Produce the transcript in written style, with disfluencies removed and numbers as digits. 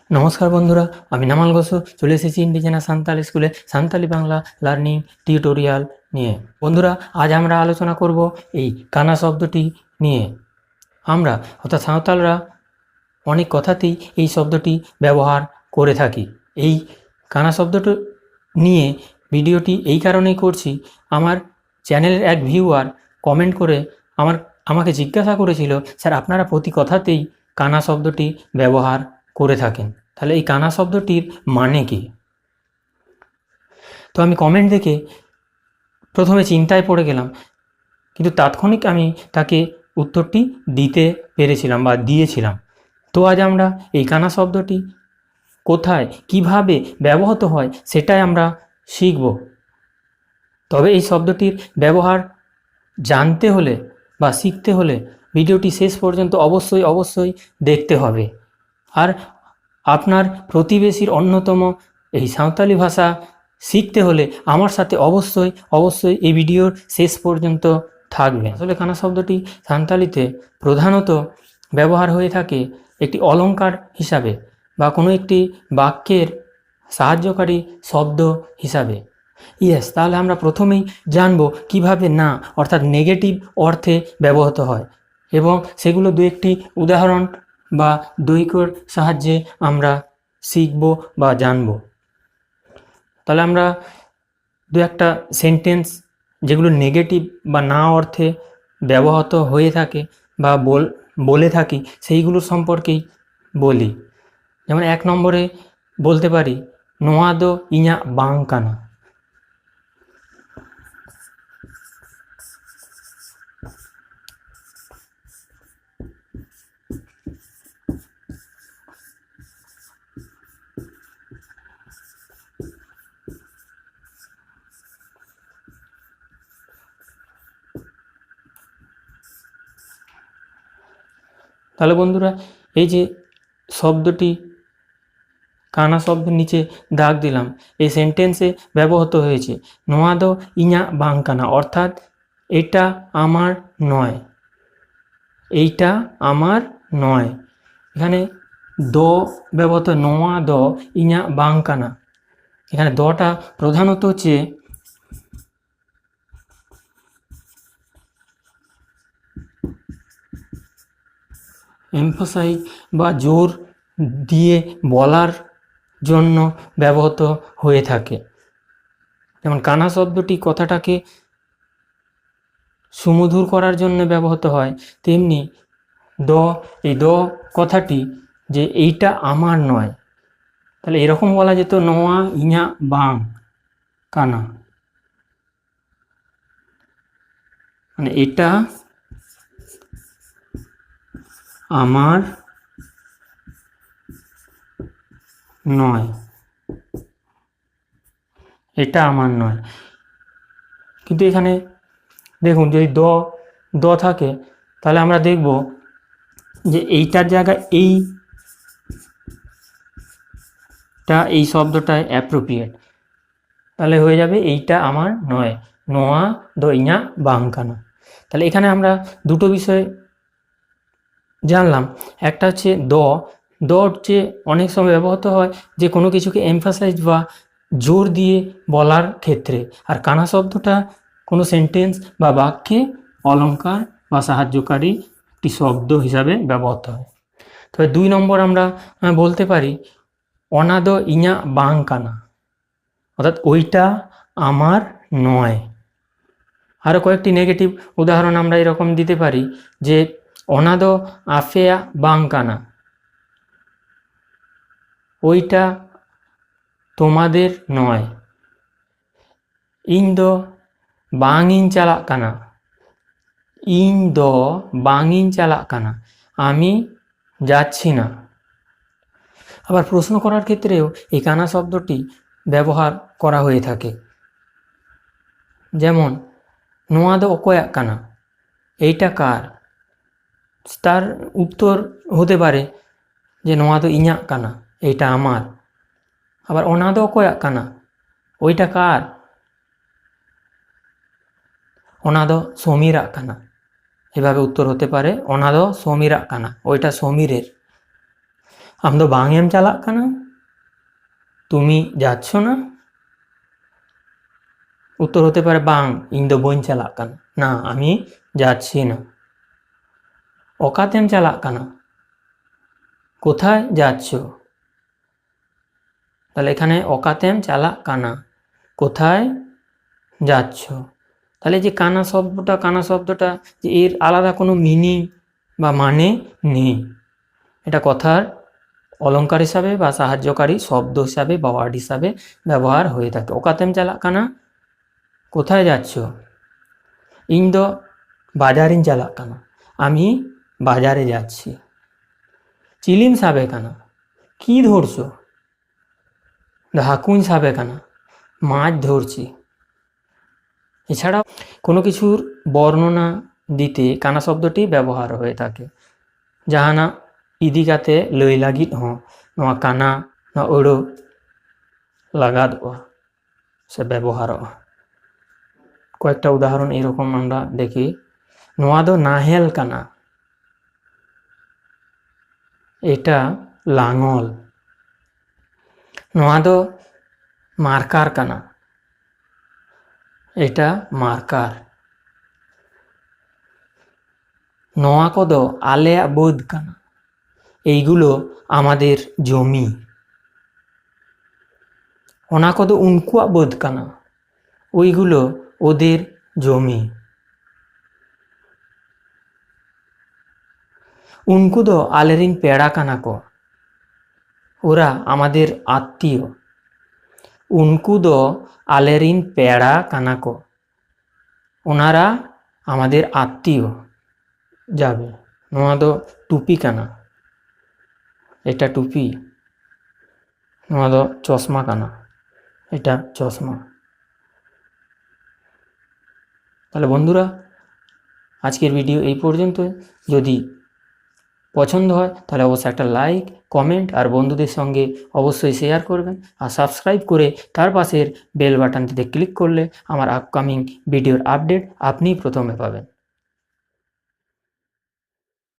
নমস্কার বন্ধুরা, আমি নামাল ঘোষ চলে এসেছি ইন্ডিজেনাস সান্তাল স্কুলে সান্তালি বাংলা লার্নিং টিউটোরিয়াল নিয়ে। বন্ধুরা, আজ আমরা আলোচনা করব এই কানা শব্দটি নিয়ে। আমরা অর্থাৎ সাঁওতালরা অনেক কথাতেই এই শব্দটি ব্যবহার করে থাকি। এই কানা শব্দটি নিয়ে ভিডিওটি এই কারণেই করছি, আমার চ্যানেলের এক ভিউয়ার কমেন্ট করে আমাকে জিজ্ঞাসা করেছিল, স্যার আপনারা প্রতি কথাতেই কানা শব্দটি ব্যবহার করে থাকেন, তাহলে এই কানা শব্দটির মানে কি? তো আমি কমেন্ট দেখে প্রথমে চিন্তায় পড়ে গেলাম, কিন্তু তাৎক্ষণিক আমি তাকে উত্তরটি দিতে পেরেছিলাম বা দিয়েছিলাম। তো আজ আমরা এই কানা শব্দটি কোথায় কিভাবে ব্যবহৃত হয় সেটাই আমরা শিখব। তবে এই শব্দটির ব্যবহার জানতে হলে বা শিখতে হলে ভিডিওটি শেষ পর্যন্ত অবশ্যই দেখতে হবে। আর আপনার প্রতিবেশীর অন্যতম এই সাঁওতালি ভাষা শিখতে হলে আমার সাথে অবশ্যই এই ভিডিওর শেষ পর্যন্ত থাকবে। আসলে কানা শব্দটি সাঁওতালিতে প্রধানত ব্যবহার হয়ে থাকে একটি অলংকার হিসাবে বা কোনো একটি বাক্যের সাহায্যকারী শব্দ হিসাবে। তাহলে আমরা প্রথমেই জানব কিভাবে না অর্থাৎ নেগেটিভ অর্থে ব্যবহৃত হয়, এবং সেগুলো দু একটি উদাহরণ বা দৈকর সাহায্যে আমরা শিখব বা জানব। তাহলে আমরা দু একটা সেন্টেন্স যেগুলো নেগেটিভ বা না অর্থে ব্যবহৃত হয়ে থাকে বা বলে থাকি সেইগুলোর সম্পর্কেই বলি। যেমন 1 নম্বরে বলতে পারি, নোয়া দো ইñা বাং কানা। তাহলে বন্ধুরা, এই যে শব্দটি কানা শব্দের নিচে দাগ দিলাম, এই সেন্টেন্সে ব্যবহৃত হয়েছে নোয়া দো ইñা বাং কানা, অর্থাৎ এটা আমার নয়, এইটা আমার নয়। এখানে দ ব্যবহৃত, নোয়া দ ইñা বাং কানা। এখানে দটা প্রধানত হচ্ছে এমফাসাইজ বা জোর দিয়ে বলার জন্য ব্যবহৃত হয়ে থাকে। যেমন কানা শব্দটি কথাটাকে সুমধুর করার জন্য ব্যবহৃত হয়, তেমনি এই দ কথাটি যে এইটা আমার নয়, তাহলে এরকম বলা যেত নোয়া ইñা বাং কানা, মানে এটা আমার নয়, এটা আমার নয়। কিন্তু এখানে দেখুন, যদি দ থাকে তাহলে আমরা দেখব যে এইটার জায়গায় এই শব্দটায় অ্যাপ্রোপ্রিয়েট, তাহলে হয়ে যাবে এইটা আমার নয়, নোয়া দো ইñা বাং কানা। তাহলে এখানে আমরা দুটো বিষয় জানলাম। একটা হচ্ছে দ হচ্ছে অনেক সময় ব্যবহৃত হয় যে কোনো কিছুকে এমফাসাইজ বা জোর দিয়ে বলার ক্ষেত্রে, আর কানা শব্দটা কোনো সেন্টেন্স বা বাক্যে অলংকার বা সাহায্যকারী একটি শব্দ হিসাবে ব্যবহৃত হয়। তবে 2 নম্বর আমরা বলতে পারি অনা দো ইñা বাং কানা, অর্থাৎ ওইটা আমার নয়। আরও কয়েকটি নেগেটিভ উদাহরণ আমরা এরকম দিতে পারি যে অনা দো আফেয়া বাং কানা, ওইটা তোমাদের নয়। ইñ দো বাংইñ চালাক কানা, ইñ দো বাংইñ চালাক কানা, আমি যাচ্ছি না। আবার প্রশ্ন করার ক্ষেত্রেও এই কানা শব্দটি ব্যবহার করা হয়ে থাকে। যেমন নোয়া দো অকয়া কানা, এইটা কার? তার উত্তর হতে পারে যে নোয়া দো ইñা কানা, এইটা আমার। আবার অনা দো অকয়া কানা, ওইটা কার? অনা দো সমীরা কানা, এভাবে উত্তর হতে পারে অনা দো সমীরা কানা, ওইটা সমীরের। ᱟᱢ ᱫᱚ ᱵᱟᱝ ᱮᱢ ᱪᱟᱞᱟᱜ ᱠᱟᱱᱟ? তুমি যাচ্ছ না? উত্তর হতে পারে বাং, ᱤᱧ ᱫᱚ ᱵᱟᱹᱧ ᱪᱟᱞᱟᱜ ᱠᱟᱱᱟ, না আমি যাচ্ছি না। অকাতেম চালাক কানা, কোথায় যাচ্ছ? তাহলে এখানে অকাতেম চালাক কানা, কোথায় যাচ্ছ? তাহলে যে কানা শব্দটা যে এর আলাদা কোনো মিনিং বা মানে নেই, এটা কথার অলঙ্কার হিসাবে বা সাহায্যকারী শব্দ হিসাবে বা ওয়ার্ড হিসাবে ব্যবহার হয়ে থাকে। অকাতেম চালাক কানা, কোথায় যাচ্ছ? ইᱧ ᱫᱚ বাজারিন চালাক কানা, আমি বাজারে যাচ্ছি। চিলিম সাবে কানা, কি ধরছো? হাকুন সাবে কানা, মাছ ধরছি। এছাড়াও কোনো কিছুর বর্ণনা দিতে কানা শব্দটি ব্যবহার হয়ে থাকে। জাহানা ইদি কাতে লই লাगिद হো, নোয়া কানা না ওড়ো লাগাদোয়া সে ব্যবহারোয়া। কয়েকটা উদাহরণ এরকম আমরা দেখি। নোয়া দো নাহেল কানা, এটা লাঙল। নোয়া দো মার্কার কানা, এটা মার্কার। নোয়া কদো আলেয়া বোধ কানা, এইগুলো আমাদের জমি। ওনা কদো উনকুয়া বোধ কানা, ওইগুলো ওদের জমি। উনকু দো আলেরিন পেড়া কানা কো, ওরা আমাদের আত্মীয়। উনকু দো আলেরিন পেড়া কানা কো, ওনারা আমাদের আত্মীয় যাবে। নোয়া দো টুপি কানা, এটা টুপি। নোয়া দো চশমা কানা, এটা চশমা। তাহলে বন্ধুরা, আজকের ভিডিও এই পর্যন্ত। যদি পছন্দ হয় তাহলে অবশ্যই একটা লাইক, কমেন্ট আর বন্ধুদের সঙ্গে অবশ্যই শেয়ার করবেন। আর সাবস্ক্রাইব করে তার পাশের বেল বাটনটিতে ক্লিক করলে আমার আপকামিং ভিডিওর আপডেট আপনিই প্রথমে পাবেন।